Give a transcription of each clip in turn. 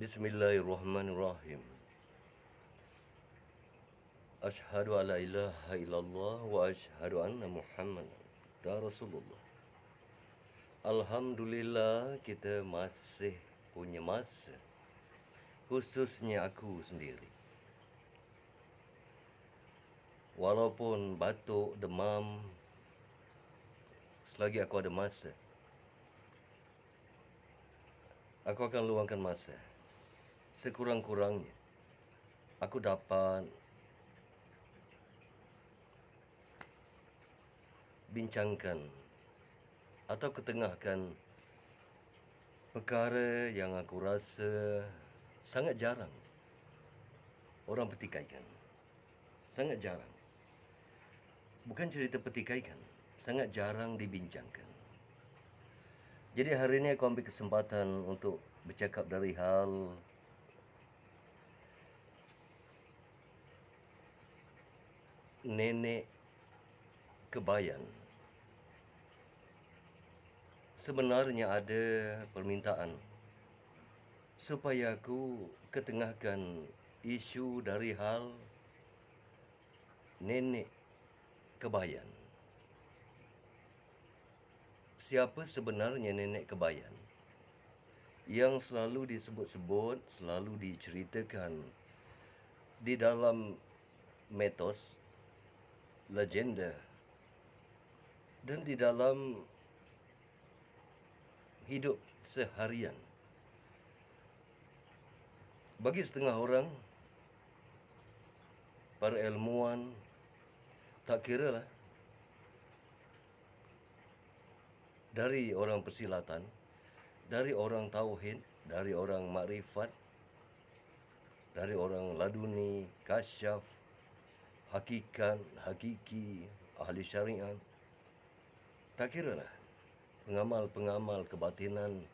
Bismillahirrahmanirrahim. Asyhadu an la ilaha illallah wa asyhadu anna Muhammadan Rasulullah. Alhamdulillah kita masih punya masa, khususnya aku sendiri. Walaupun batuk, demam, selagi aku ada masa, aku akan luangkan masa. Sekurang-kurangnya aku dapat bincangkan atau ketengahkan perkara yang aku rasa sangat jarang orang petikaikan. Sangat jarang. Bukan cerita petikaikan, sangat jarang dibincangkan. Jadi hari ini aku ambil kesempatan untuk bercakap dari hal nenek kebayan. Sebenarnya ada permintaan supaya aku ketengahkan isu dari hal nenek kebayan. Siapa sebenarnya nenek kebayan? Yang selalu disebut-sebut, selalu diceritakan di dalam mitos, legenda, dan di dalam hidup seharian. Bagi setengah orang, para ilmuwan, tak kiralah dari orang persilatan, dari orang tauhid, dari orang makrifat, dari orang laduni, kasyaf, hakikat, hakiki, ahli syariat, tak kiralah pengamal-pengamal kebatinan,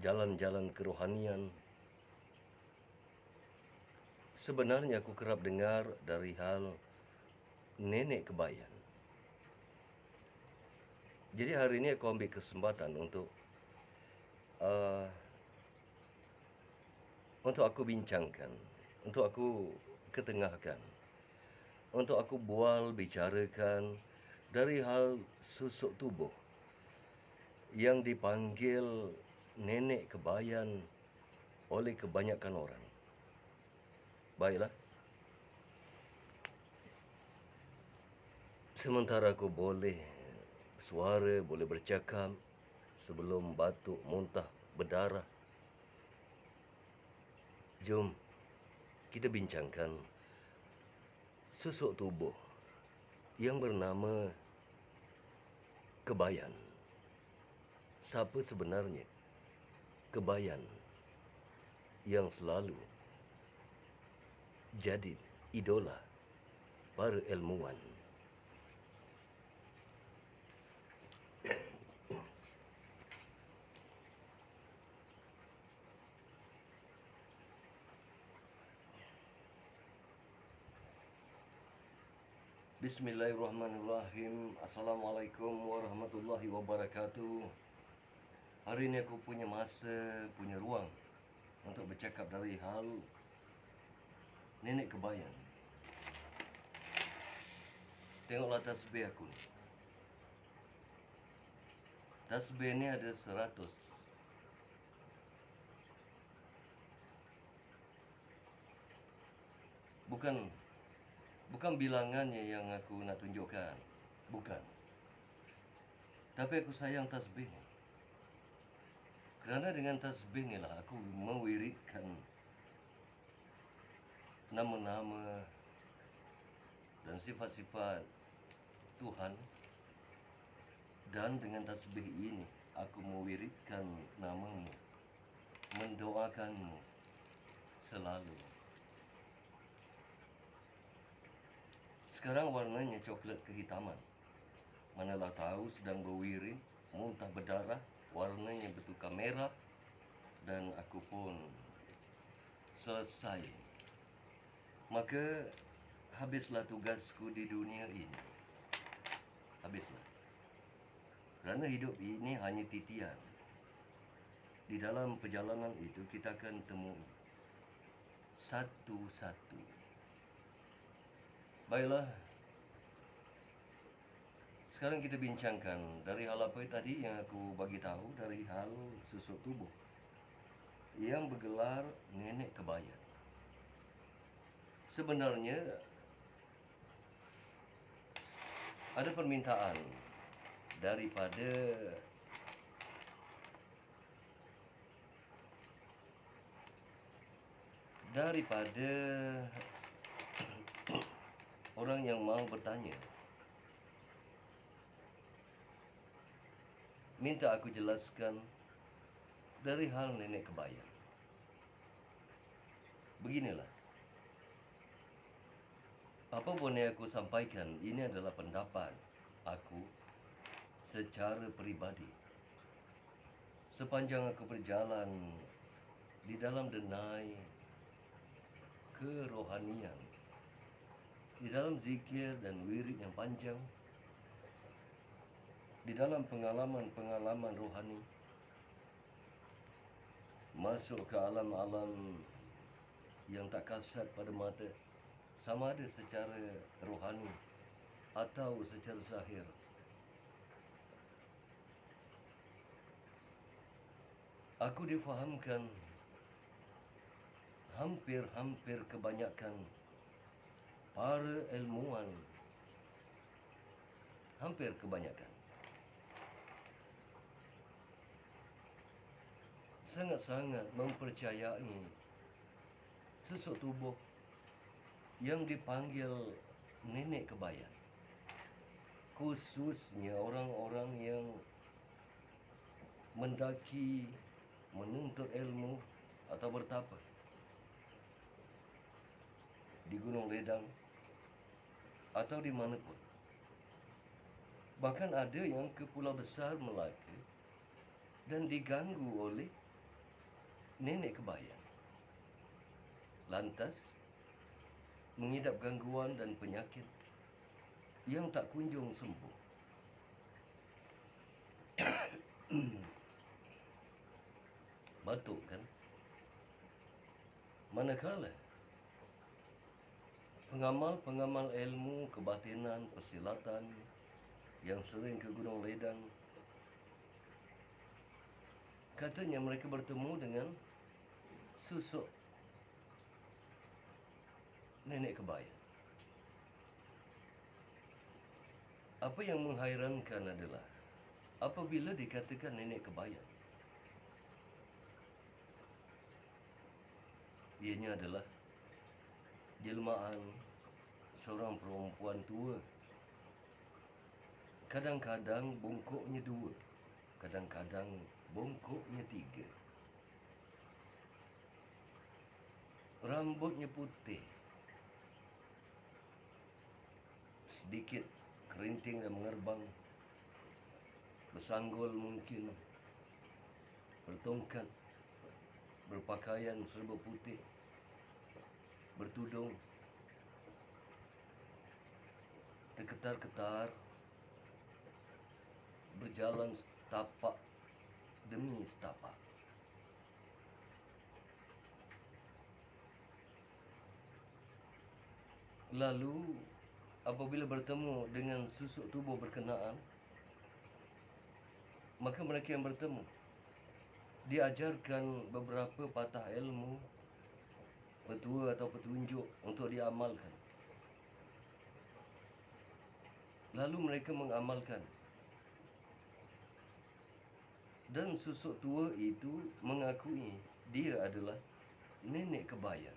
jalan-jalan kerohanian. Sebenarnya aku kerap dengar dari hal nenek kebayan. Jadi hari ini aku ambil kesempatan untuk aku bincangkan, untuk aku ketengahkan, untuk aku bicarakan dari hal susuk tubuh yang dipanggil nenek kebayan oleh kebanyakan orang. Baiklah. Sementara aku boleh suara, boleh bercakap sebelum batuk, muntah, berdarah, jom kita bincangkan susuk tubuh yang bernama kebayan. Siapa sebenarnya kebayan yang selalu jadi idola para ilmuwan? Bismillahirrahmanirrahim. Assalamualaikum warahmatullahi wabarakatuh. Hari ini aku punya masa, punya ruang untuk bercakap dari hal nenek kebayan. Tengoklah tasbih aku ni. Tasbih ni ada 100. Bukan bilangannya yang aku nak tunjukkan. Bukan. Tapi aku sayang tasbih ni. Kerana dengan tasbih ni lah aku mewiridkan nama-nama dan sifat-sifat Tuhan. Dan dengan tasbih ini aku mewiridkan namamu, mendoakanmu selalu. Sekarang warnanya coklat kehitaman. Manalah tahu sedang berwirid, muntah berdarah, warnanya bertukar merah. Dan aku pun selesai. Maka habislah tugasku di dunia ini. Habislah. Kerana hidup ini hanya titian. Di dalam perjalanan itu kita akan temui satu-satu. Baiklah, sekarang kita bincangkan dari hal apa tadi yang aku bagi tahu, dari hal susuk tubuh yang bergelar nenek kebaya. Sebenarnya ada permintaan daripada orang yang mau bertanya, minta aku jelaskan dari hal nenek kebaya. Beginilah, apa boleh aku sampaikan, ini adalah pendapat aku secara peribadi. Sepanjang aku berjalan di dalam denai kerohanian, di dalam zikir dan wirid yang panjang, di dalam pengalaman-pengalaman rohani, masuk ke alam-alam yang tak kasat pada mata, sama ada secara rohani atau secara zahir. Aku difahamkan hampir kebanyakan para ilmuwan, hampir kebanyakan sangat-sangat mempercayai susuk tubuh yang dipanggil nenek kebaya. Khususnya orang-orang yang mendaki, menuntut ilmu atau bertapa di Gunung Ledang atau di manapun. Bahkan ada yang ke Pulau Besar Melaka dan diganggu oleh nenek kebaya. Lantas mengidap gangguan dan penyakit yang tak kunjung sembuh. Batuk kan? Manakala pengamal-pengamal ilmu kebatinan, persilatan yang sering ke Gunung Ledang, katanya mereka bertemu dengan susuk nenek kebaya. Apa yang menghairankan adalah apabila dikatakan nenek kebaya, ianya adalah jelmaan seorang perempuan tua. Kadang-kadang bongkoknya 2, kadang-kadang bongkoknya 3. Rambutnya putih, sedikit kerinting dan mengerbang, bersanggul mungkin, bertongkat, berpakaian serba putih, bertudung, terketar-ketar, berjalan setapak demi setapak. Lalu apabila bertemu dengan susuk tubuh berkenaan, maka mereka yang bertemu diajarkan beberapa patah ilmu, petua atau petunjuk untuk diamalkan. Lalu mereka mengamalkan. Dan susuk tua itu mengakui dia adalah nenek kebaya.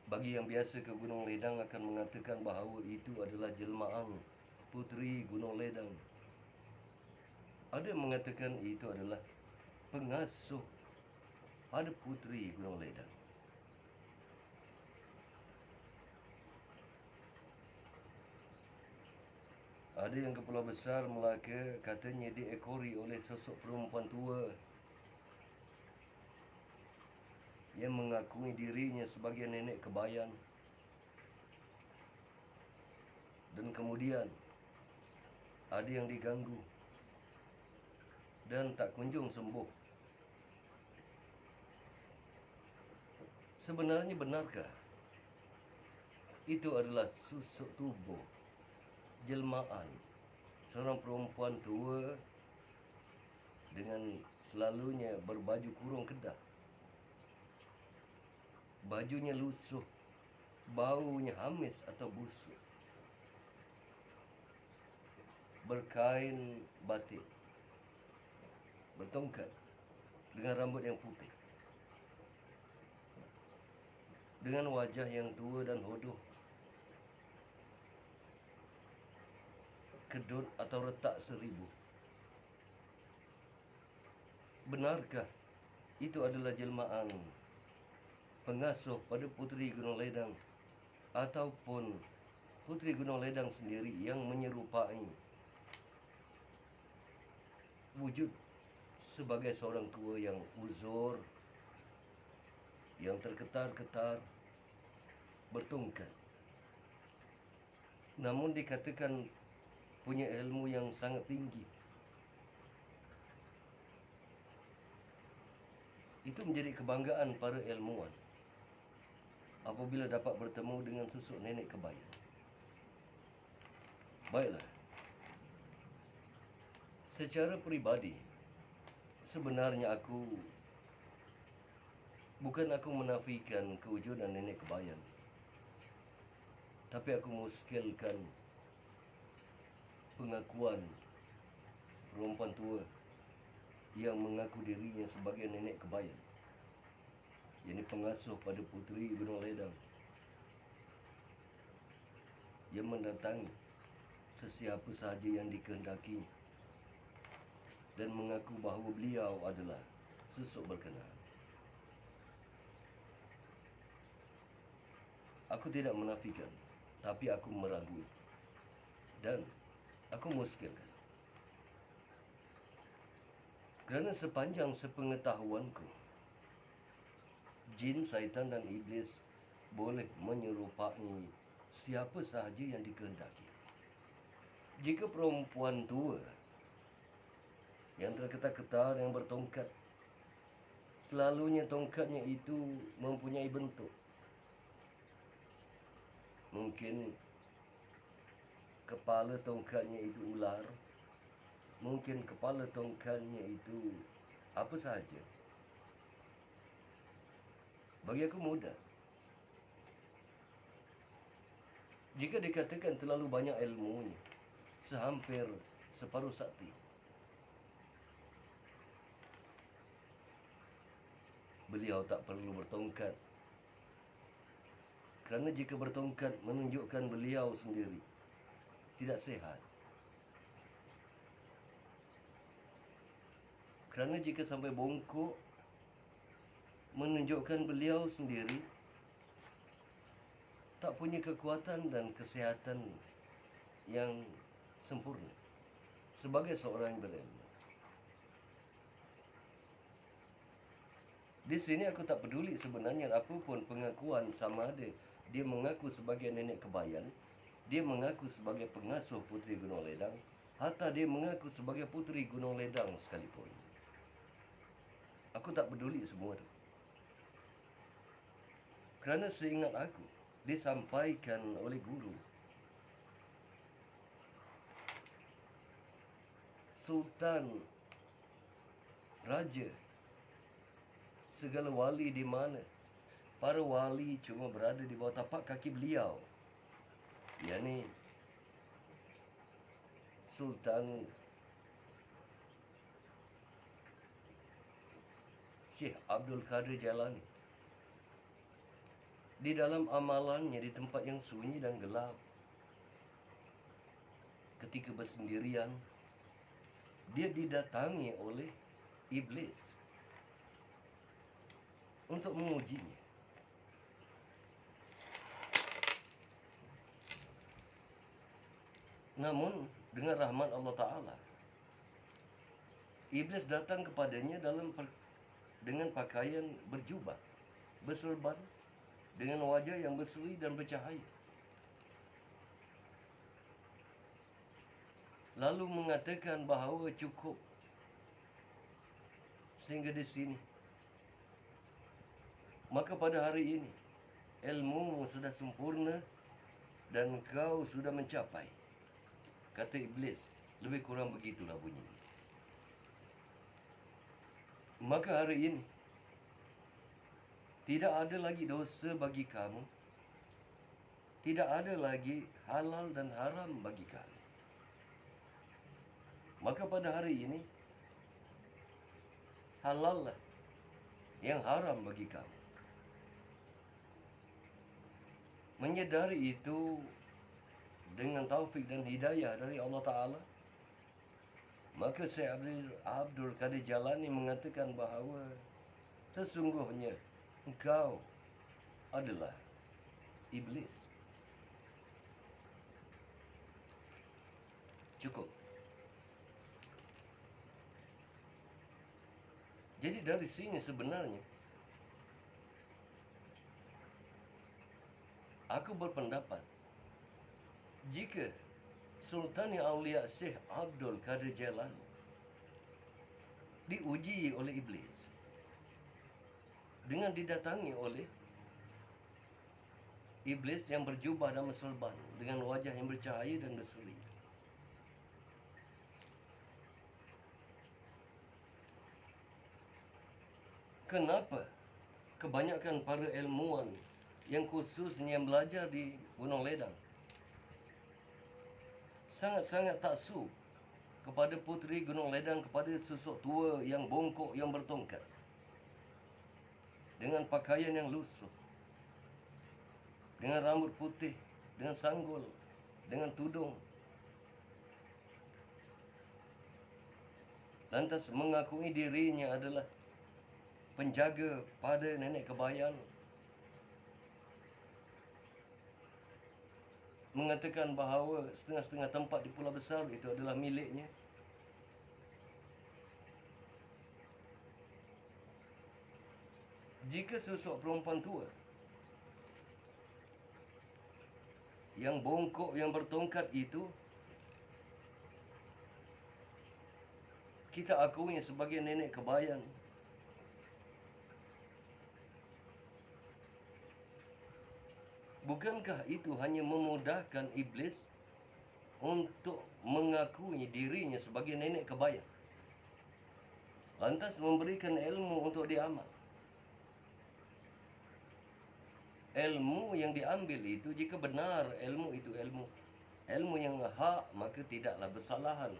Bagi yang biasa ke Gunung Ledang akan mengatakan bahawa itu adalah jelmaan puteri Gunung Ledang. Ada yang mengatakan itu adalah pengasuh pada puteri Gunung Ledang. Ada yang ke Pulau Besar Melaka, katanya diekori oleh sosok perempuan tua yang mengakui dirinya sebagai nenek kebayan. Dan kemudian ada yang diganggu dan tak kunjung sembuh. Sebenarnya benarkah itu adalah susuk tubuh jelmaan seorang perempuan tua dengan selalunya berbaju kurung kedah? Bajunya lusuh, baunya hamis atau busuk, berkain batik, bertongkat, dengan rambut yang putih, dengan wajah yang tua dan hodoh, kedut atau retak seribu. Benarkah itu adalah jelmaan pengasuh pada Puteri Gunung Ledang ataupun Puteri Gunung Ledang sendiri yang menyerupai wujud sebagai seorang tua yang uzur, yang terketar-ketar, bertongkat, namun dikatakan punya ilmu yang sangat tinggi? Itu menjadi kebanggaan para ilmuwan apabila dapat bertemu dengan susuk nenek kebaya. Baiklah, secara peribadi, sebenarnya bukan aku menafikan kewujudan nenek kebayan, tapi aku muskilkan pengakuan perempuan tua yang mengaku dirinya sebagai nenek kebayan, yakni pengasuh pada Puteri Gunung Ledang, yang mendatangi sesiapa sahaja yang dikehendakinya dan mengaku bahawa beliau adalah susuk berkenaan. Aku tidak menafikan, tapi aku meragui dan aku muskilkan. Kerana sepanjang sepengetahuanku, jin, syaitan dan iblis boleh menyerupai siapa sahaja yang dikehendaki. Jika perempuan tua yang terketar-ketar, yang bertongkat, selalunya tongkatnya itu mempunyai bentuk, mungkin kepala tongkatnya itu ular, mungkin kepala tongkatnya itu apa sahaja. Bagi aku mudah. Jika dikatakan terlalu banyak ilmunya, sehampir separuh sakti, beliau tak perlu bertongkat. Kerana jika bertongkat menunjukkan beliau sendiri tidak sihat. Kerana jika sampai bongkok menunjukkan beliau sendiri tak punya kekuatan dan kesihatan yang sempurna sebagai seorang yang berilmu. Di sini aku tak peduli sebenarnya apapun pengakuan, sama ada dia mengaku sebagai nenek kebayan, dia mengaku sebagai pengasuh Puteri Gunung Ledang, atau dia mengaku sebagai Puteri Gunung Ledang sekalipun. Aku tak peduli semua itu. Kerana seingat aku, disampaikan oleh guru, sultan, raja, segala wali di mana, para wali cuma berada di bawah tapak kaki beliau, yakni Sultan Syekh Abdul Qadir Jailani. Di dalam amalannya di tempat yang sunyi dan gelap, ketika bersendirian, dia didatangi oleh iblis untuk mengujinya. Namun dengan rahmat Allah Ta'ala, iblis datang kepadanya dengan pakaian berjubah, berserban, dengan wajah yang berseri dan bercahaya. Lalu mengatakan bahawa cukup sehingga di sini. Maka pada hari ini ilmumu sudah sempurna dan kau sudah mencapai. Kata iblis, lebih kurang begitulah bunyinya. Maka hari ini tidak ada lagi dosa bagi kamu. Tidak ada lagi halal dan haram bagi kamu. Maka pada hari ini halal lah yang haram bagi kamu. Menyadari itu dengan taufik dan hidayah dari Allah Ta'ala, maka Syekh Abdul Qadir Jalani mengatakan bahawa sesungguhnya engkau adalah iblis. Cukup. Jadi dari sini sebenarnya aku berpendapat jika Sultan Aulia Syekh Abdul Qadir Jalani diuji oleh iblis dengan didatangi oleh iblis yang berjubah dan berserban dengan wajah yang bercahaya dan berseri. Kenapa kebanyakan para ilmuwan yang khususnya yang belajar di Gunung Ledang sangat-sangat taksub kepada puteri Gunung Ledang, kepada susuk tua yang bongkok yang bertongkat dengan pakaian yang lusuh, dengan rambut putih, dengan sanggul, dengan tudung, lantas mengakui dirinya adalah penjaga pada nenek kebayan, mengatakan bahawa setengah-setengah tempat di Pulau Besar itu adalah miliknya. Jika susuk perempuan tua yang bongkok yang bertongkat itu kita akuinya sebagai nenek kebayan, bukankah itu hanya memudahkan iblis untuk mengakui dirinya sebagai nenek kebayan, lantas memberikan ilmu untuk diamal? Ilmu yang diambil itu, jika benar ilmu itu ilmu yang hak, maka tidaklah bersalahan.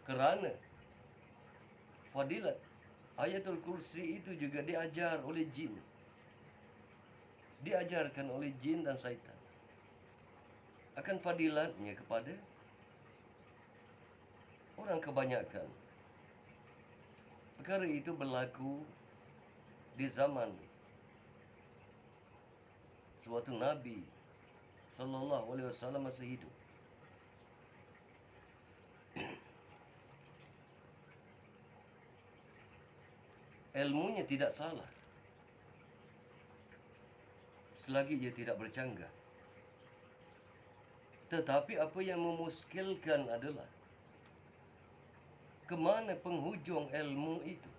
Kerana fadilat Ayatul Kursi itu juga diajar oleh jin, diajarkan oleh jin dan syaitan. Akan fadilatnya kepada orang kebanyakan. Perkara itu berlaku di zaman suatu Nabi sallallahu alaihi wasallam masih hidup. Ilmunya tidak salah selagi ia tidak bercanggah. Tetapi apa yang memuskilkan adalah kemana penghujung ilmu itu?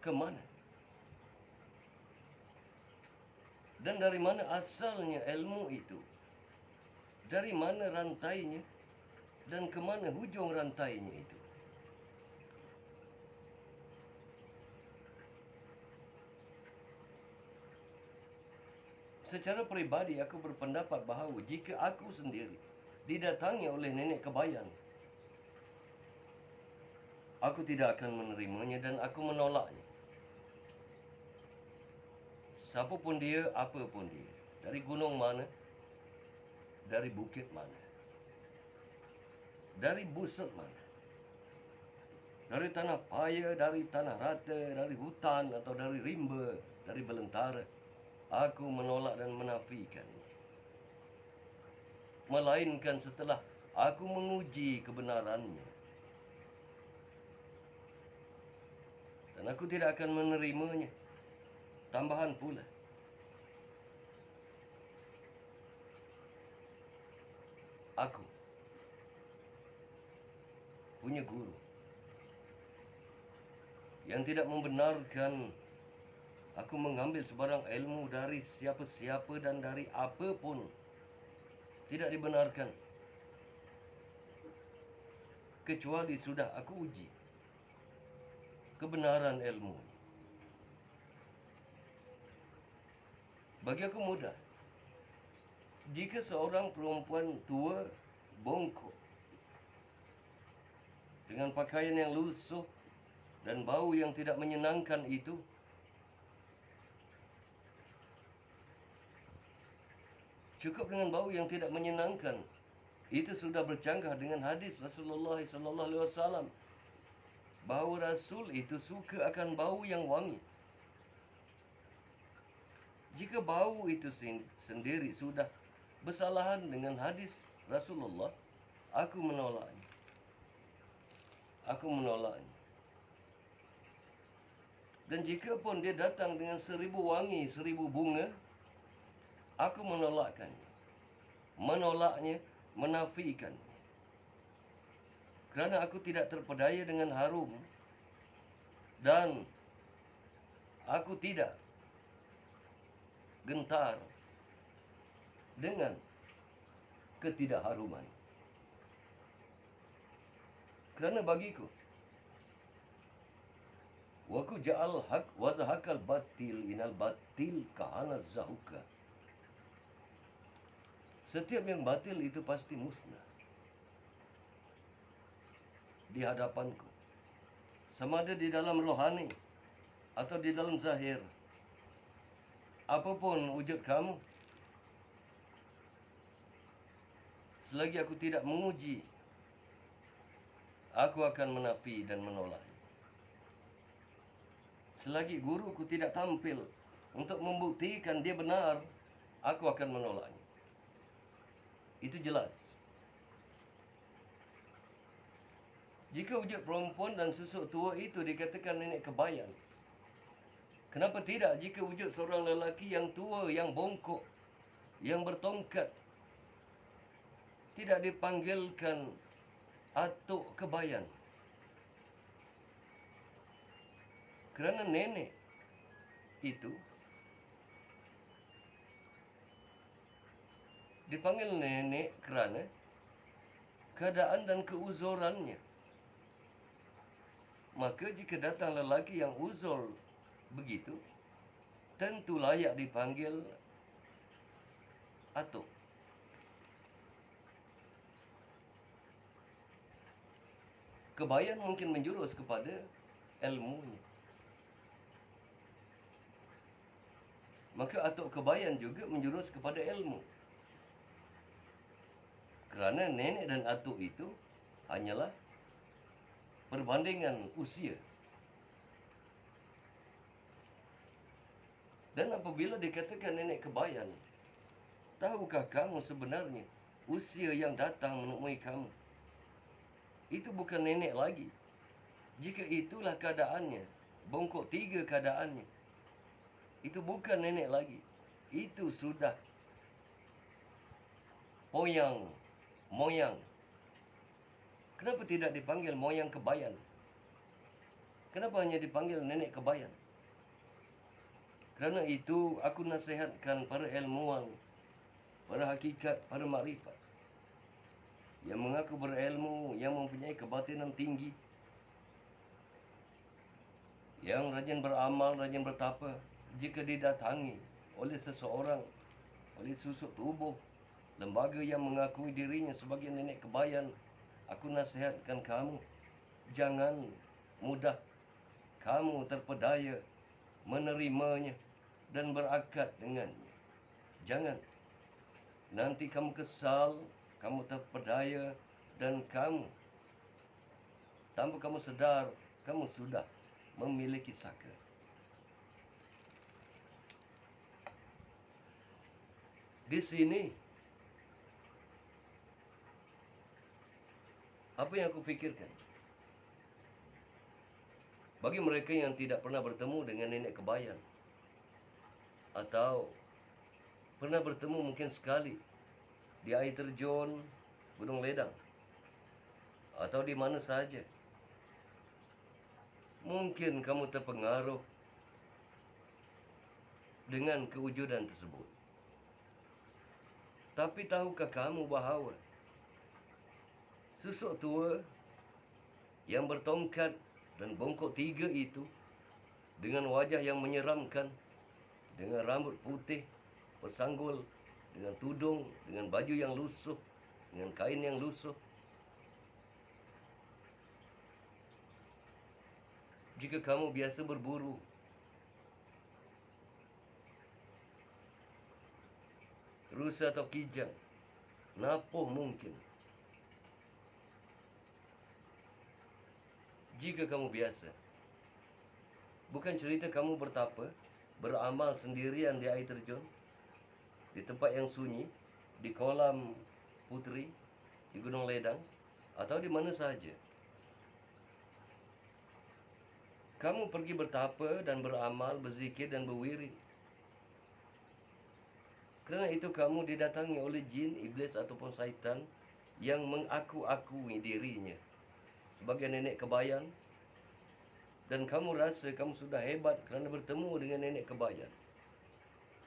Kemana? Dan dari mana asalnya ilmu itu? Dari mana rantainya? Dan kemana hujung rantainya itu? Secara peribadi aku berpendapat bahawa jika aku sendiri didatangi oleh nenek kebayan, aku tidak akan menerimanya dan aku menolaknya. Siapapun dia, apapun dia, dari gunung mana, dari bukit mana, dari busuk mana, dari tanah paya, dari tanah rata, dari hutan atau dari rimba, dari belantara, aku menolak dan menafikannya. Melainkan setelah aku menguji kebenarannya. Dan aku tidak akan menerimanya. Tambahan pula, aku punya guru yang tidak membenarkan aku mengambil sebarang ilmu dari siapa-siapa dan dari apa pun. Tidak dibenarkan. Kecuali sudah aku uji kebenaran ilmu. Bagi aku mudah. Jika seorang perempuan tua bongkok dengan pakaian yang lusuh dan bau yang tidak menyenangkan itu, cukup dengan bau yang tidak menyenangkan, itu sudah bercanggah dengan hadis Rasulullah SAW bahawa Rasul itu suka akan bau yang wangi. Jika bau itu sendiri sudah bersalahan dengan hadis Rasulullah, aku menolaknya. Aku menolaknya. Dan jika pun dia datang dengan 1000 wangi, 1000 bunga, aku menolakkannya. Menolaknya, menafikannya. Kerana aku tidak terpedaya dengan harum. Dan aku tidak gentar dengan ketidakharuman. Kerana bagiku, waku ja'al haq wa zahakal batil inal batil kahana zahuka. Setiap yang batil itu pasti musnah di hadapanku. Sama ada di dalam rohani atau di dalam zahir. Apapun wujud kamu, selagi aku tidak menguji, aku akan menafi dan menolak. Selagi guruku tidak tampil untuk membuktikan dia benar, aku akan menolaknya. Itu jelas. Jika wujud perempuan dan susuk tua itu dikatakan nenek kebayan, kenapa tidak jika wujud seorang lelaki yang tua, yang bongkok, yang bertongkat, tidak dipanggilkan atuk kebayan? Kerana nenek itu dipanggil nenek kerana keadaan dan keuzurannya. Maka jika datang lelaki yang uzur begitu, tentu layak dipanggil atuk. Kebayan mungkin menjurus kepada ilmunya. Maka atuk kebayan juga menjurus kepada ilmu. Kerana nenek dan atuk itu hanyalah perbandingan usia. Dan apabila dikatakan nenek kebayan, tahukah kamu sebenarnya usia yang datang menemui kamu itu bukan nenek lagi. Jika itulah keadaannya, bongkok 3 keadaannya, itu bukan nenek lagi. Itu sudah moyang. Kenapa tidak dipanggil moyang kebayan? Kenapa hanya dipanggil nenek kebayan? Kerana itu aku nasihatkan para ilmuwan, para hakikat, para makrifat yang mengaku berilmu, yang mempunyai kebatinan tinggi, yang rajin beramal, rajin bertapa, jika didatangi oleh seseorang, oleh susuk tubuh, lembaga yang mengakui dirinya sebagai nenek kebayan, aku nasihatkan kamu, jangan mudah kamu terpedaya menerimanya dan berakad dengannya. Jangan. Nanti kamu kesal, kamu terpedaya, dan kamu, tanpa kamu sedar, kamu sudah memiliki saka. Di sini, apa yang aku fikirkan? Bagi mereka yang tidak pernah bertemu dengan nenek kebayan, atau pernah bertemu mungkin sekali di air terjun Gunung Ledang, atau di mana saja, Mungkin kamu terpengaruh dengan kewujudan tersebut. Tapi tahukah kamu bahawa susuk tua yang bertongkat dan bongkok 3 itu, dengan wajah yang menyeramkan, dengan rambut putih bersanggul, dengan tudung, dengan baju yang lusuh, dengan kain yang lusuh. Jika kamu biasa berburu, rusa atau kijang, napuh mungkin. Jika kamu biasa, bukan cerita kamu bertapa, beramal sendirian di air terjun, di tempat yang sunyi, di kolam putri, di Gunung Ledang, atau di mana saja. Kamu pergi bertapa dan beramal, berzikir dan berwirid. Kerana itu kamu didatangi oleh jin, iblis ataupun syaitan yang mengaku-akui dirinya sebagai nenek kebayan, dan kamu rasa kamu sudah hebat kerana bertemu dengan nenek kebayan,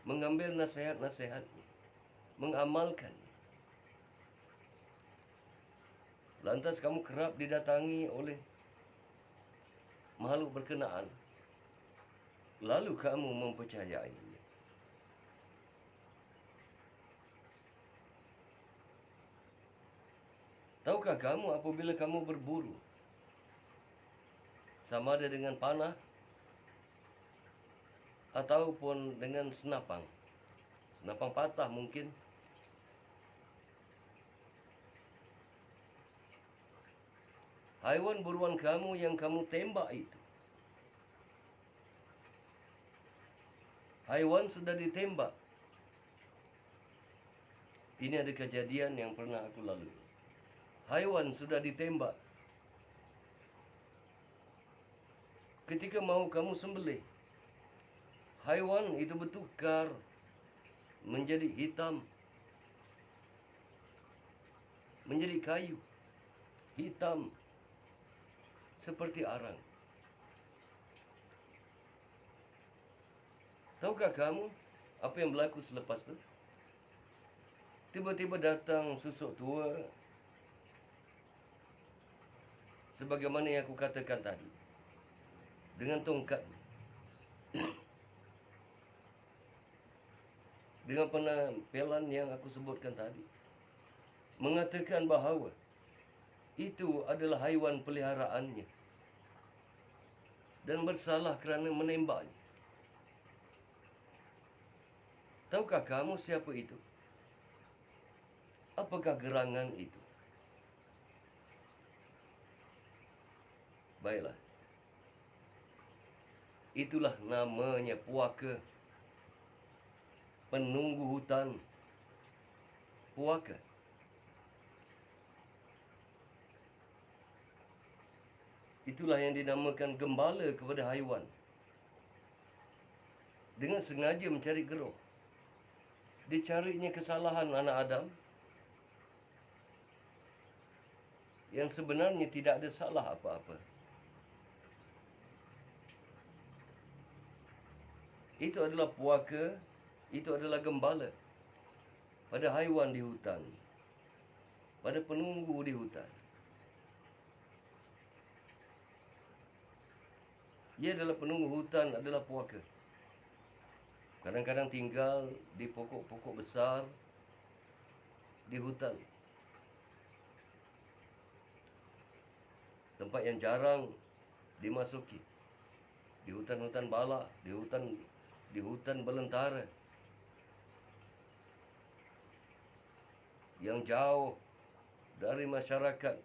mengambil nasihat-nasihatnya, mengamalkannya. Lantas kamu kerap didatangi oleh makhluk berkenaan, lalu kamu mempercayainya. Tahukah kamu apabila kamu berburu, sama ada dengan panah ataupun dengan senapang patah mungkin, haiwan buruan kamu yang kamu tembak itu, haiwan sudah ditembak. Ini ada kejadian yang pernah aku lalui. Haiwan sudah ditembak. Ketika mau kamu sembelih, haiwan itu bertukar menjadi hitam, menjadi kayu, hitam, seperti arang. Tahukah kamu apa yang berlaku selepas itu? Tiba-tiba datang susuk tua, sebagaimana yang aku katakan tadi, dengan tongkat, dengan penampilan yang aku sebutkan tadi, mengatakan bahawa itu adalah haiwan peliharaannya dan bersalah kerana menembaknya. Tahukah kamu siapa itu? Apakah gerangan itu? Baiklah. Itulah namanya puaka. Penunggu hutan. Puaka. Itulah yang dinamakan gembala kepada haiwan, dengan sengaja mencari geruh. Dicarinya kesalahan anak Adam yang sebenarnya tidak ada salah apa-apa. Itu adalah puaka, itu adalah gembala pada haiwan di hutan, pada penunggu di hutan. Ia adalah penunggu hutan, adalah puaka. Kadang-kadang tinggal di pokok-pokok besar di hutan, tempat yang jarang dimasuki, di hutan-hutan bala, di hutan belantara, yang jauh dari masyarakat,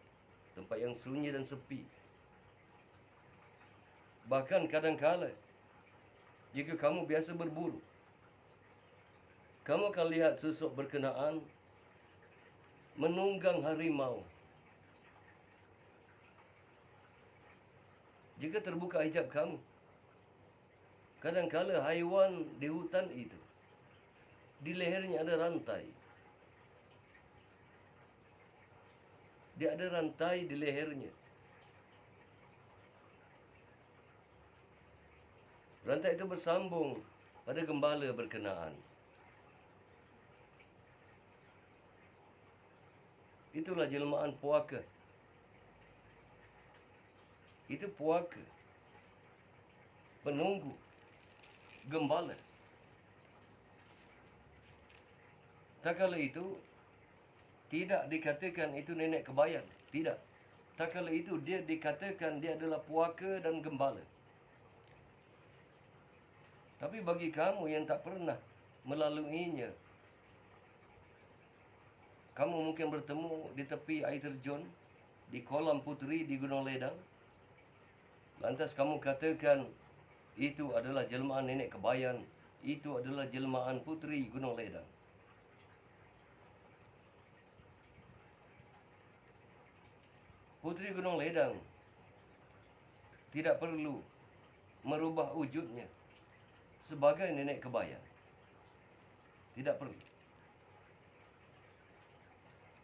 tempat yang sunyi dan sepi. Bahkan kadang-kala, jika kamu biasa berburu, kamu akan lihat susuk berkenaan menunggang harimau. Jika terbuka hijab kamu, kadang-kala haiwan di hutan itu, di lehernya ada rantai. Dia ada rantai di lehernya. Rantai itu bersambung pada gembala berkenaan. Itulah jelmaan puaka. Itu puaka, penunggu, gembala. Tak kala itu tidak dikatakan itu nenek kebayan. Tidak. Tak kala itu dia dikatakan dia adalah puaka dan gembala. Tapi bagi kamu yang tak pernah melaluinya, kamu mungkin bertemu di tepi air terjun, di kolam putri di Gunung Ledang. Lantas kamu katakan itu adalah jelmaan nenek kebayan, itu adalah jelmaan putri Gunung Ledang. Putri Gunung Ledang tidak perlu merubah wujudnya sebagai nenek kebayan. Tidak perlu.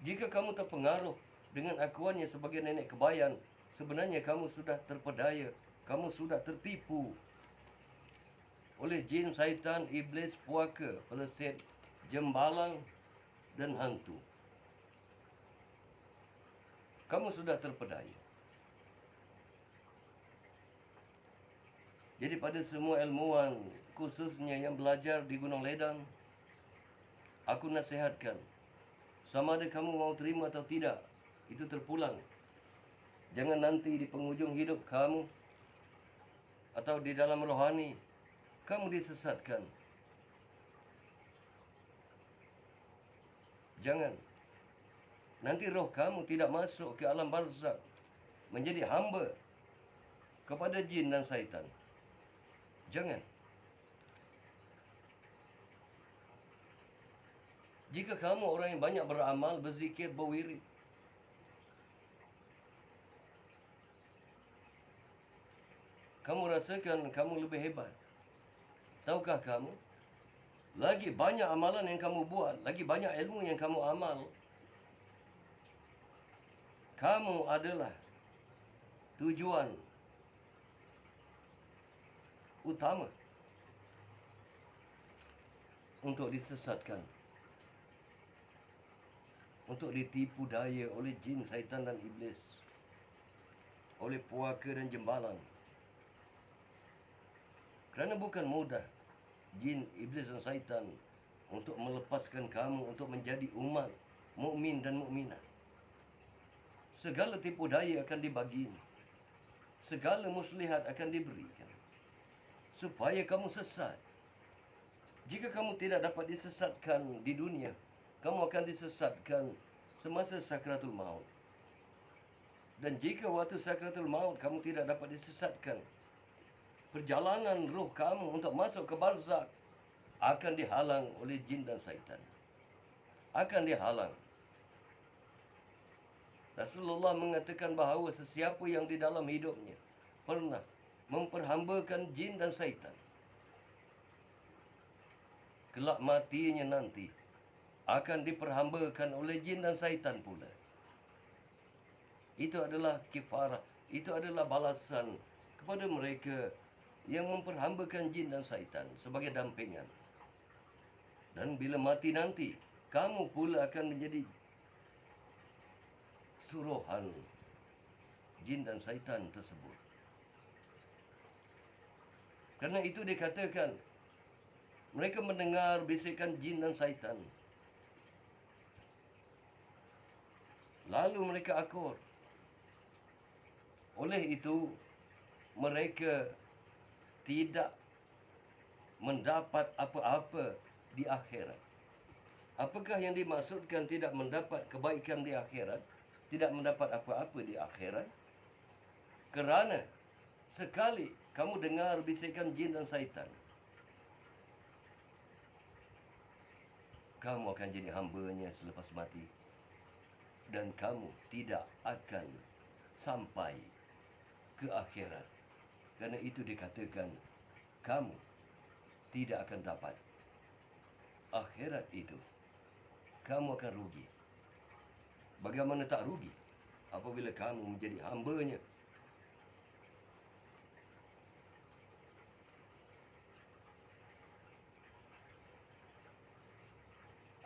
Jika kamu terpengaruh dengan akuannya sebagai nenek kebayan, sebenarnya kamu sudah terpedaya, kamu sudah tertipu oleh jin, syaitan, iblis, puaka, peleset, jembalang, dan hantu. Kamu sudah terpedaya. Jadi pada semua ilmuwan, khususnya yang belajar di Gunung Ledang, aku nasihatkan, sama ada kamu mau terima atau tidak, itu terpulang. Jangan nanti di penghujung hidup kamu atau di dalam rohani kamu disesatkan. Jangan. Nanti roh kamu tidak masuk ke alam barzakh, menjadi hamba kepada jin dan syaitan. Jangan. Jika kamu orang yang banyak beramal, berzikir, berwirid, kamu rasakan kamu lebih hebat. Tahukah kamu? Lagi banyak amalan yang kamu buat, lagi banyak ilmu yang kamu amal, kamu adalah tujuan utama untuk disesatkan, untuk ditipu daya oleh jin, syaitan dan iblis, oleh puaka dan jembalang. Kerana bukan mudah jin, iblis dan syaitan untuk melepaskan kamu untuk menjadi umat mukmin dan mukminah. Segala tipu daya akan dibagi, segala muslihat akan diberikan supaya kamu sesat. Jika kamu tidak dapat disesatkan di dunia, kamu akan disesatkan semasa sakratul maut. Dan jika waktu sakratul maut kamu tidak dapat disesatkan, perjalanan roh kamu untuk masuk ke barzakh akan dihalang oleh jin dan syaitan. Akan dihalang. Rasulullah mengatakan bahawa sesiapa yang di dalam hidupnya pernah memperhambakan jin dan syaitan, kelak matinya nanti akan diperhambakan oleh jin dan syaitan pula. Itu adalah kifarah, itu adalah balasan kepada mereka yang memperhambakan jin dan syaitan sebagai dampingan. Dan bila mati nanti, kamu pula akan menjadi suruhan jin dan syaitan tersebut. Kerana itu dikatakan, mereka mendengar bisikan jin dan syaitan, lalu mereka akur. Oleh itu, mereka tidak mendapat apa-apa di akhirat. Apakah yang dimaksudkan tidak mendapat kebaikan di akhirat? Tidak mendapat apa-apa di akhirat? Kerana sekali kamu dengar bisikan jin dan syaitan, kamu akan jadi hambanya selepas mati. Dan kamu tidak akan sampai ke akhirat. Kerana itu dikatakan, kamu tidak akan dapat akhirat itu. Kamu akan rugi. Bagaimana tak rugi apabila kamu menjadi hambanya?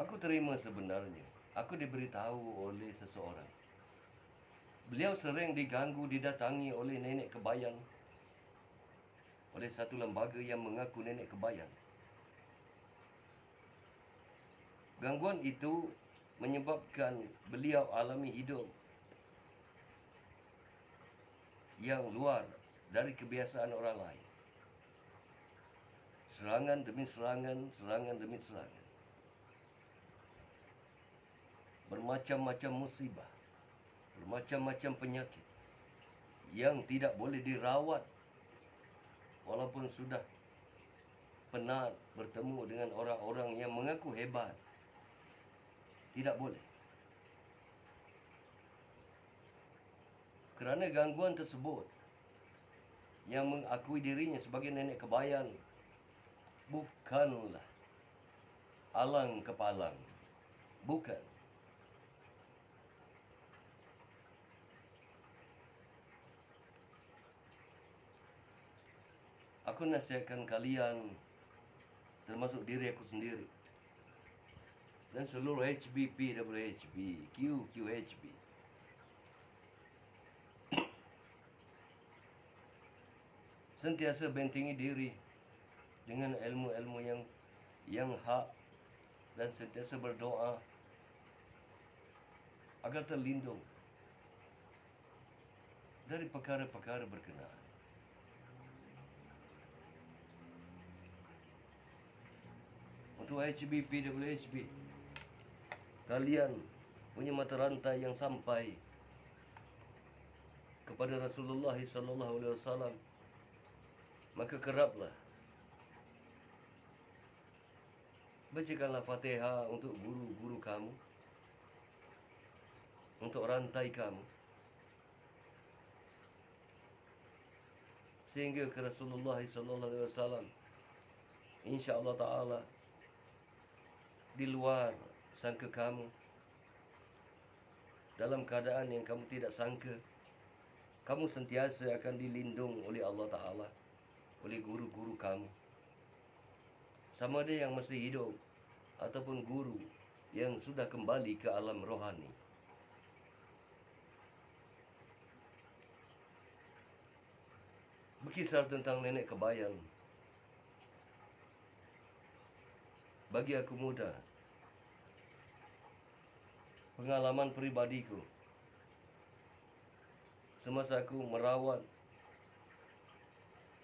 Aku terima sebenarnya. Aku diberitahu oleh seseorang. Beliau sering diganggu, didatangi oleh nenek kebayan. Oleh satu lembaga yang mengaku nenek kebayan. Gangguan itu menyebabkan beliau alami hidup yang luar dari kebiasaan orang lain. Serangan demi serangan, serangan demi serangan. Bermacam-macam musibah, bermacam-macam penyakit yang tidak boleh dirawat walaupun sudah penat bertemu dengan orang-orang yang mengaku hebat. Tidak boleh. Kerana gangguan tersebut yang mengakui dirinya sebagai nenek kebayan bukanlah alang kepalang. Bukan. Aku nasihatkan kalian, termasuk diri aku sendiri, dan seluruh HB, PWHB, QQHB, sentiasa bentengi diri dengan ilmu-ilmu yang hak dan sentiasa berdoa agar terlindung dari perkara-perkara berkenaan. Untuk HB, PWHB, kalian punya mata rantai yang sampai kepada Rasulullah sallallahu alaihi wasallam, maka keraplah bacakanlah Fatihah untuk guru-guru kamu, untuk rantai kamu, sehingga ke Rasulullah sallallahu alaihi wasallam insya-Allah taala di luar sangka kamu, dalam keadaan yang kamu tidak sangka, kamu sentiasa akan dilindung oleh Allah Ta'ala, oleh guru-guru kamu. Sama ada yang masih hidup ataupun guru yang sudah kembali ke alam rohani. Berkisar tentang nenek kebayan, bagi aku mudah. Pengalaman peribadiku semasa aku merawat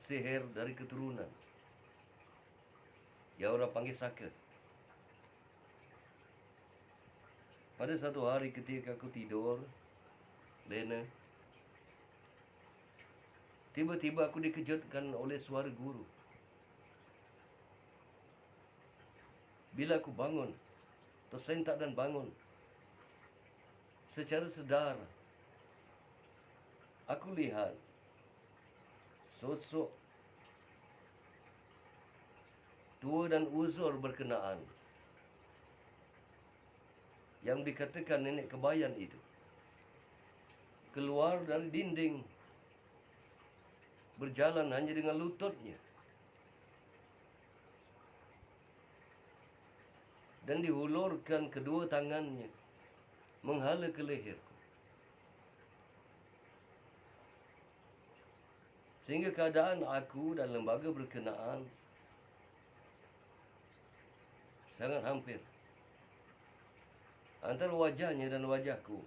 sihir dari keturunan yang orang panggil saka. Pada satu hari ketika aku tidur lena, tiba-tiba aku dikejutkan oleh suara guru. Bila aku bangun, tersentak dan bangun, secara sedar aku lihat sosok tua dan uzur berkenaan yang dikatakan nenek kebayan itu keluar dari dinding, berjalan hanya dengan lututnya, dan dihulurkan kedua tangannya menghala ke leherku, sehingga keadaan aku dan lembaga berkenaan sangat hampir. Antara wajahnya dan wajahku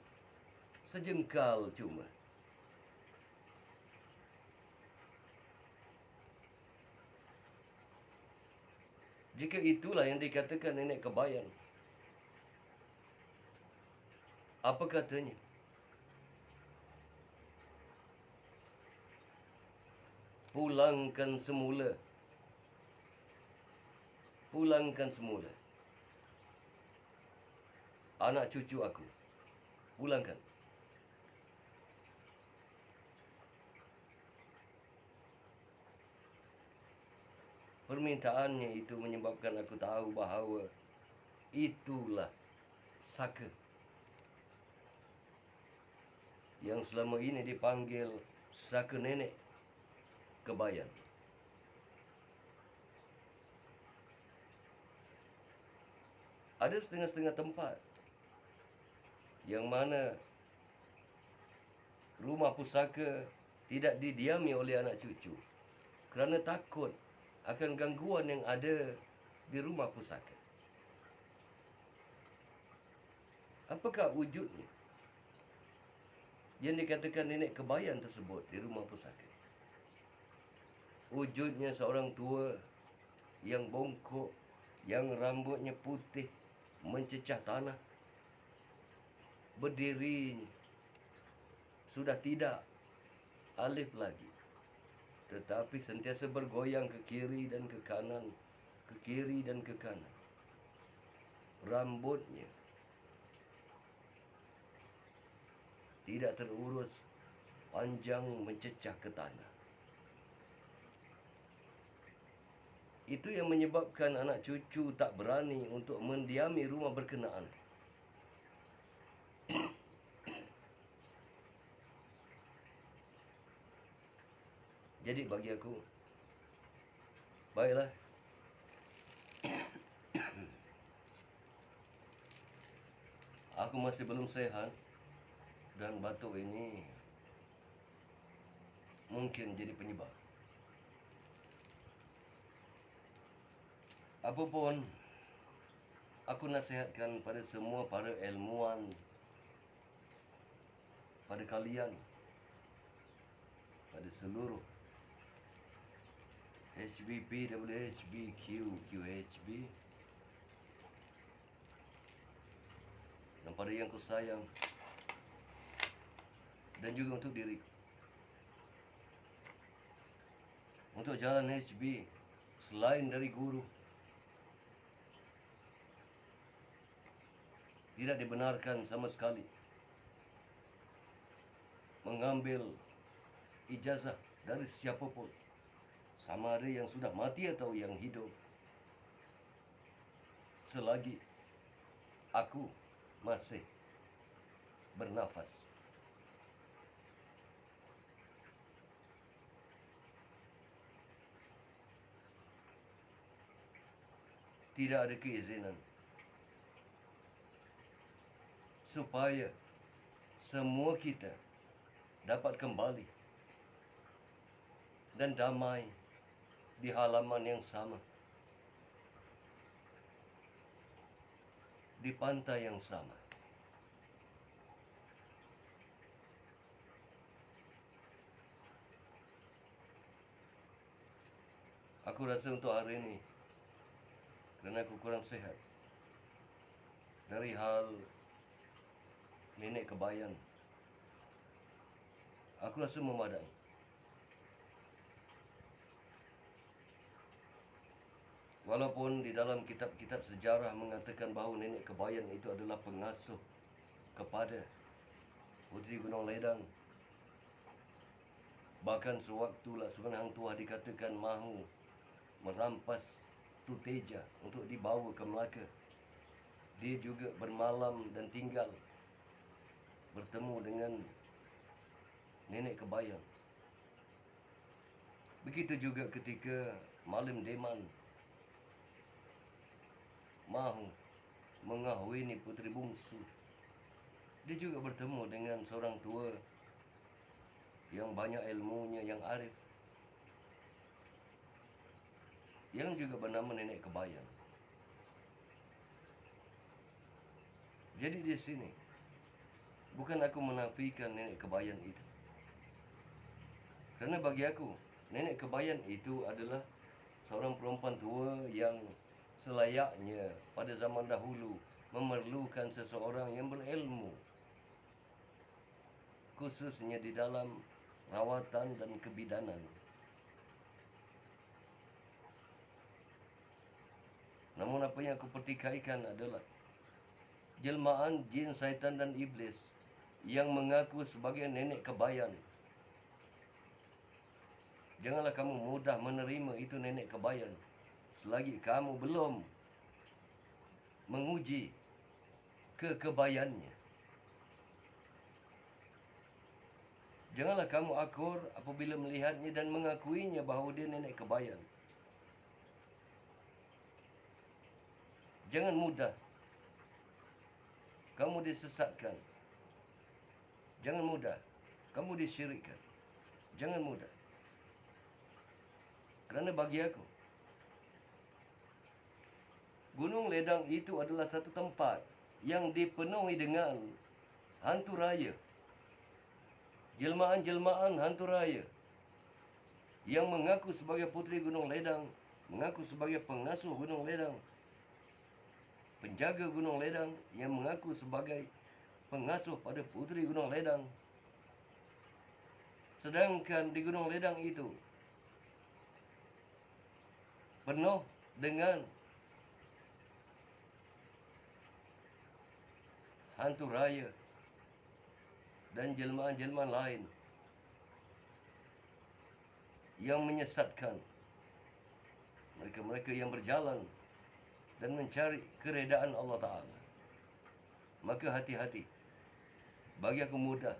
sejengkal cuma. Jika itulah yang dikatakan nenek kebayan, apa katanya? Pulangkan semula. Pulangkan semula. Anak cucu aku. Pulangkan. Permintaannya itu menyebabkan aku tahu bahawa itulah saka yang selama ini dipanggil saka nenek kebayan. Ada setengah-setengah tempat yang mana rumah pusaka tidak didiami oleh anak cucu kerana takut akan gangguan yang ada di rumah pusaka. Apakah wujudnya yang dikatakan nenek kebayan tersebut di rumah pusaka? Wujudnya seorang tua yang bongkok, yang rambutnya putih, mencecah tanah. Berdirinya sudah tidak alif lagi, tetapi sentiasa bergoyang ke kiri dan ke kanan, ke kiri dan ke kanan. Rambutnya tidak terurus, panjang mencecah ke tanah. Itu yang menyebabkan anak cucu tak berani untuk mendiami rumah berkenaan. Jadi bagi aku, baiklah, aku masih belum sehat dan batuk ini mungkin jadi penyebab. Apapun, aku nasihatkan pada semua para ilmuwan, pada kalian, pada seluruh HBP, WHB, QHB, dan pada yang kusayang, dan juga untuk diriku. Untuk jalan HB, selain dari guru, tidak dibenarkan sama sekali mengambil ijazah dari siapapun, sama ada yang sudah mati atau yang hidup, selagi aku masih bernafas. Tidak ada keizinan supaya semua kita dapat kembali dan damai di halaman yang sama, di pantai yang sama. Aku rasa untuk hari ini, kerana aku kurang sehat dari hal nenek kebayan, aku rasa memadai. Walaupun di dalam kitab-kitab sejarah mengatakan bahawa nenek kebayan itu adalah pengasuh kepada Puteri Gunung Ledang. Bahkan sewaktu Laksamana Hang Tuah dikatakan mahu merampas Tu Teja untuk dibawa ke Melaka, dia juga bermalam dan tinggal bertemu dengan nenek kebayan. Begitu juga ketika Malim Deman mahu mengahwini puteri bungsu, dia juga bertemu dengan seorang tua yang banyak ilmunya, yang arif, yang juga bernama nenek kebayan. Jadi di sini bukan aku menafikan nenek kebayan itu, kerana bagi aku nenek kebayan itu adalah seorang perempuan tua yang selayaknya pada zaman dahulu memerlukan seseorang yang berilmu, khususnya di dalam rawatan dan kebidanan. Namun apa yang aku pertikaikan adalah jelmaan jin, syaitan dan iblis yang mengaku sebagai nenek kebayan. Janganlah kamu mudah menerima itu nenek kebayan selagi kamu belum menguji kekebayannya. Janganlah kamu akur apabila melihatnya dan mengakuinya bahawa dia nenek kebayan. Jangan mudah kamu disesatkan. Jangan mudah. Kamu disyirikkan. Jangan mudah. Kerana bagi aku, Gunung Ledang itu adalah satu tempat yang dipenuhi dengan hantu raya. Jelmaan-jelmaan hantu raya yang mengaku sebagai puteri Gunung Ledang, mengaku sebagai pengasuh Gunung Ledang, penjaga Gunung Ledang yang mengaku sebagai pengasuh pada puteri Gunung Ledang. Sedangkan di Gunung Ledang itu penuh dengan hantu raya dan jelmaan-jelmaan lain yang menyesatkan mereka-mereka yang berjalan dan mencari keredaan Allah Ta'ala. Maka hati-hati. Bagi aku mudah.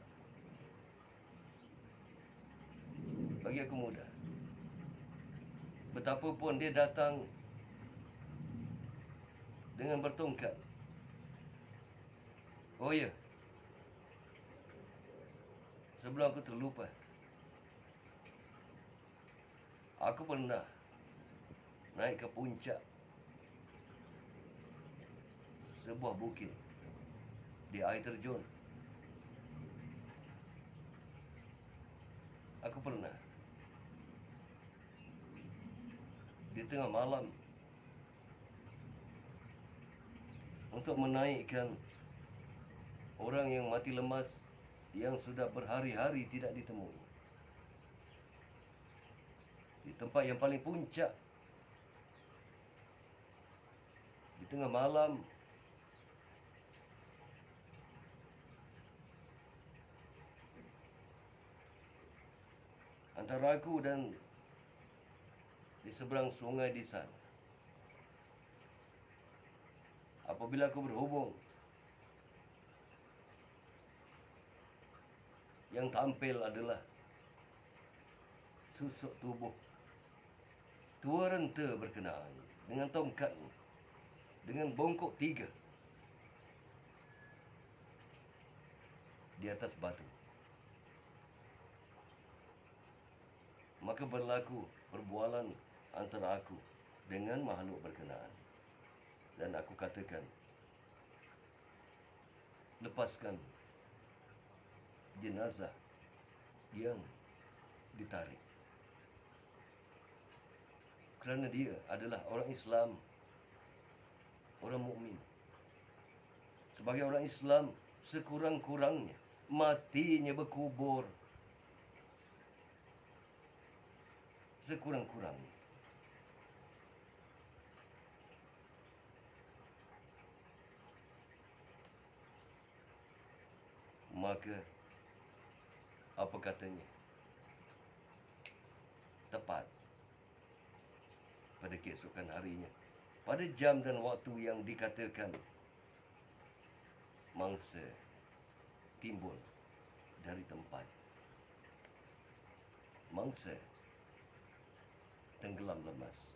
Betapapun dia datang dengan bertongkat. Oh ya, sebelum aku terlupa, aku pernah naik ke puncak sebuah bukit di air terjun. Aku pernah di tengah malam untuk menaikkan orang yang mati lemas yang sudah berhari-hari tidak ditemui. Di tempat yang paling puncak, di tengah malam, antara aku dan di seberang sungai di sana. Apabila aku berhubung, yang tampil adalah susuk tubuh tua renta berkenaan dengan tongkat, dengan bongkok 3 di atas batu. Maka berlaku perbualan antara aku dengan makhluk berkenaan. Dan aku katakan, lepaskan jenazah yang ditarik. Kerana dia adalah orang Islam, orang mukmin. Sebagai orang Islam, sekurang-kurangnya matinya berkubur. Sekurang-kurangnya. Maka apa katanya? Tepat pada keesokan harinya, pada jam dan waktu yang dikatakan, mangsa timbul dari tempat. Mangsa tenggelam lemas.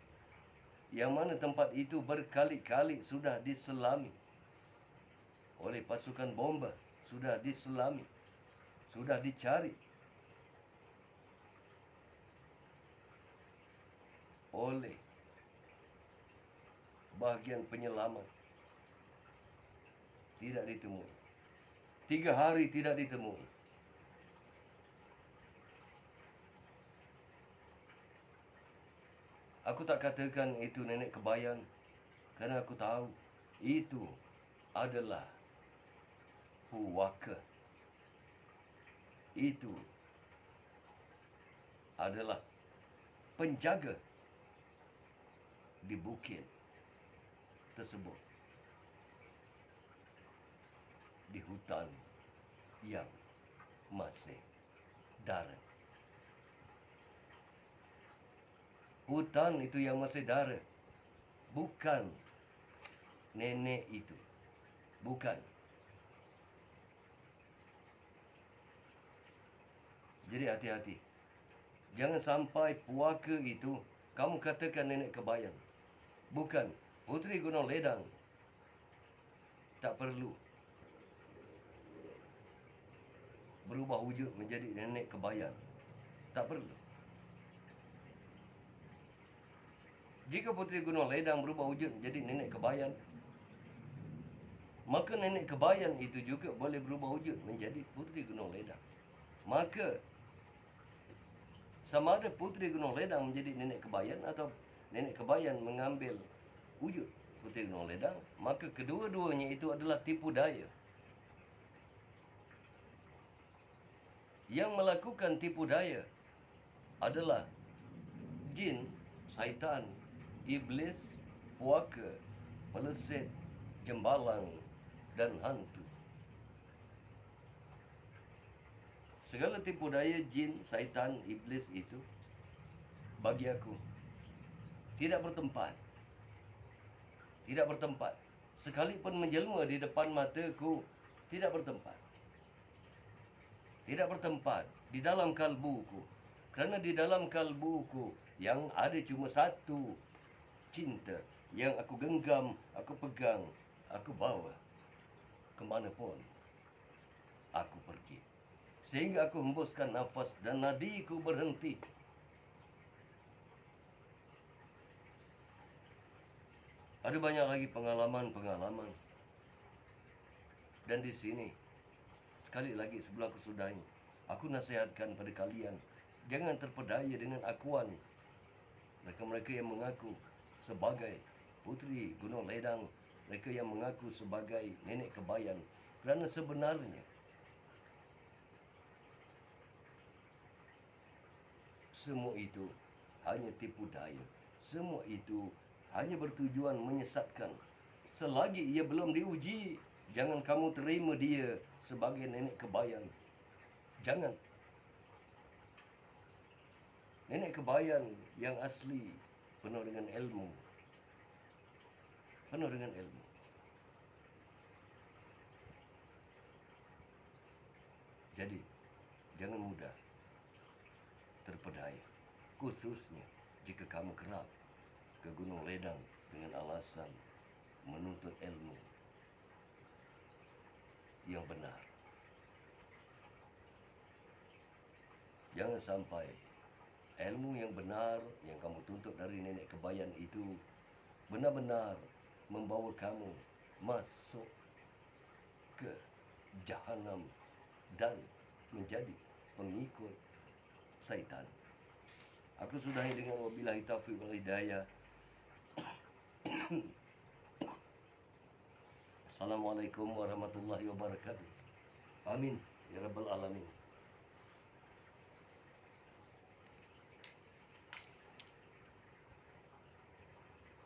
Yang mana tempat itu berkali-kali sudah diselami oleh pasukan bomba, sudah diselami, sudah dicari oleh bahagian penyelamat. Tidak ditemui. 3 hari tidak ditemui. Aku tak katakan itu nenek kebayan, kerana aku tahu itu adalah puaka. Itu adalah penjaga di bukit tersebut, di hutan yang masih dara. Hutan itu yang masih dara, bukan nenek itu. Bukan. Jadi hati-hati. Jangan sampai puaka itu kamu katakan nenek kebayan. Bukan. Puteri Gunung Ledang tak perlu berubah wujud menjadi nenek kebayan. Tak perlu. Jika Puteri Gunung Ledang berubah wujud menjadi nenek kebayan, maka nenek kebayan itu juga boleh berubah wujud menjadi Puteri Gunung Ledang. Maka sama ada Puteri Gunung Ledang menjadi nenek kebayan atau nenek kebayan mengambil wujud Puteri Gunung Ledang, maka kedua-duanya itu adalah tipu daya. Yang melakukan tipu daya adalah jin, syaitan, iblis, puaka, meleset, jembalang, dan hantu. Segala tipu daya jin, syaitan, iblis itu bagi aku tidak bertempat. Tidak bertempat. Sekalipun menjelma di depan mataku, tidak bertempat. Tidak bertempat di dalam kalbuku. Kerana di dalam kalbuku yang ada cuma satu cinta yang aku genggam, aku pegang, aku bawa kemanapun aku pergi. Sehingga aku hembuskan nafas dan nadiku berhenti. Ada banyak lagi pengalaman-pengalaman. Dan di sini, sekali lagi sebelum aku sudahi, aku nasihatkan pada kalian, jangan terpedaya dengan akuan mereka-mereka yang mengaku sebagai Puteri Gunung Ledang, mereka yang mengaku sebagai nenek kebayan. Kerana sebenarnya semua itu hanya tipu daya. Semua itu hanya bertujuan menyesatkan. Selagi ia belum diuji, jangan kamu terima dia sebagai nenek kebayan. Jangan. Nenek kebayan yang asli penuh dengan ilmu. Penuh dengan ilmu. Jadi, jangan mudah terpedaya. Khususnya jika kamu kerap ke Gunung Ledang dengan alasan menuntut ilmu yang benar. Jangan sampai ilmu yang benar yang kamu tuntut dari nenek kebayan itu benar-benar membawa kamu masuk ke jahanam dan menjadi pengikut syaitan. Aku sudahi dengan wabillahi taufiq wal hidayah. Assalamualaikum warahmatullahi wabarakatuh. Amin ya rabbal alamin.